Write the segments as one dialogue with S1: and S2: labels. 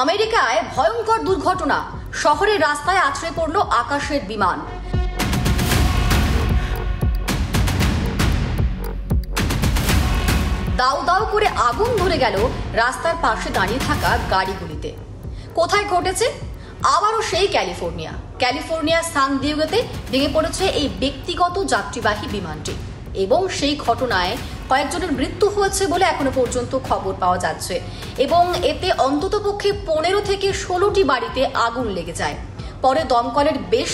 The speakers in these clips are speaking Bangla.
S1: আমেরিকায় ভয়ঙ্কর দুর্ঘটনা, শহরের রাস্তায় আছড়ে পড়ল আকাশের বিমান। দাউ দাউ করে আগুন ধরে গেল রাস্তার পাশে দাঁড়িয়ে থাকা গাড়িগুলিতে। কোথায় ঘটেছে? আবারও সেই ক্যালিফোর্নিয়ার সান দিয়েগোতে ভেঙে পড়েছে এই ব্যক্তিগত যাত্রীবাহী বিমানটি এবং সেই ঘটনায় কয়েকজনের মৃত্যু হয়েছে বলে এখনো পর্যন্ত খবর পাওয়া যাচ্ছে এবং এতে অন্ততপক্ষে 15 থেকে 16টি বাড়িতে আগুন লেগে যায়। পরে দমকলের বেশ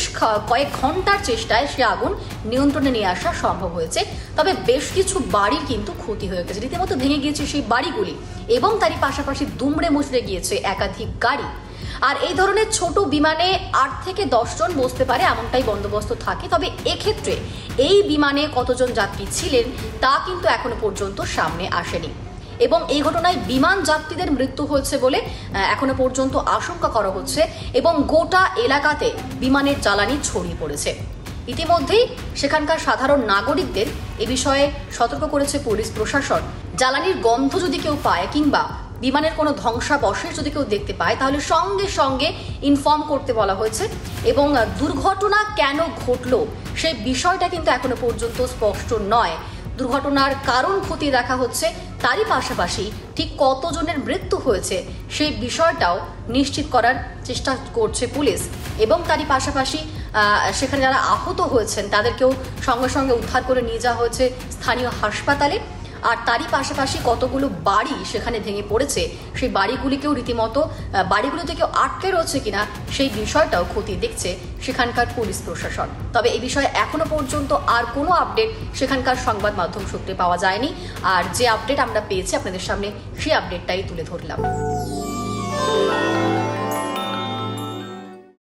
S1: কয়েক ঘন্টার চেষ্টায় সে আগুন নিয়ন্ত্রণে নিয়ে আসা সম্ভব হয়েছে। তবে বেশ কিছু বাড়ির কিন্তু ক্ষতি হয়ে গেছে, রীতিমতো ভেঙে গিয়েছে সেই বাড়িগুলি এবং তারই পাশাপাশি দুমড়ে মুচড়ে গিয়েছে একাধিক গাড়ি। আর এই ধরনের ছোট বিমানে 8 থেকে 10 জন বসতে পারে এমনটাই বন্দোবস্ত থাকে। তবে এক্ষেত্রে এই বিমানে কতজন যাত্রী ছিলেন তা কিন্তু এখনো পর্যন্ত সামনে আসেনি এবং এই ঘটনায় বিমান যাত্রীদের মৃত্যু হয়েছে বলে এখনো পর্যন্ত আশঙ্কা করা হচ্ছে এবং গোটা এলাকাতে বিমানের জ্বালানি ছড়িয়ে পড়েছে। ইতিমধ্যেই সেখানকার সাধারণ নাগরিকদের এ বিষয়ে সতর্ক করেছে পুলিশ প্রশাসন। জ্বালানির গন্ধ যদি কেউ পায় কিংবা বিমানের কোনো ধ্বংসাবশেষ যদি কেউ দেখতে পায় তাহলে সঙ্গে সঙ্গে ইনফর্ম করতে বলা হয়েছে এবং দুর্ঘটনা কেন ঘটলো সেই বিষয়টা কিন্তু এখনো পর্যন্ত স্পষ্ট নয়। দুর্ঘটনার কারণ খতিয়ে দেখা হচ্ছে, তারই পাশাপাশি ঠিক কতজনের মৃত্যু হয়েছে সেই বিষয়টাও নিশ্চিত করার চেষ্টা করছে পুলিশ এবং তারই পাশাপাশি সেখানে যারা আহত হয়েছেন তাদেরকেও সঙ্গে সঙ্গে উদ্ধার করে নিয়ে যাওয়া হয়েছে স্থানীয় হাসপাতালে। আর তারই পাশাপাশি কতগুলো বাড়ি সেখানে ভেঙে পড়েছে সেই বাড়িগুলিকেও রীতিমতো বাড়িগুলোতে কেউ আটকে রয়েছে কিনা সেই বিষয়টাও খতিয়ে দেখছে সেখানকার পুলিশ প্রশাসন। তবে এই বিষয়ে এখনো পর্যন্ত আর কোনো আপডেট সেখানকার সংবাদ মাধ্যম সূত্রে পাওয়া যায়নি। আর যে আপডেট আমরা পেয়েছি আপনাদের সামনে সেই আপডেটটাই তুলে ধরলাম।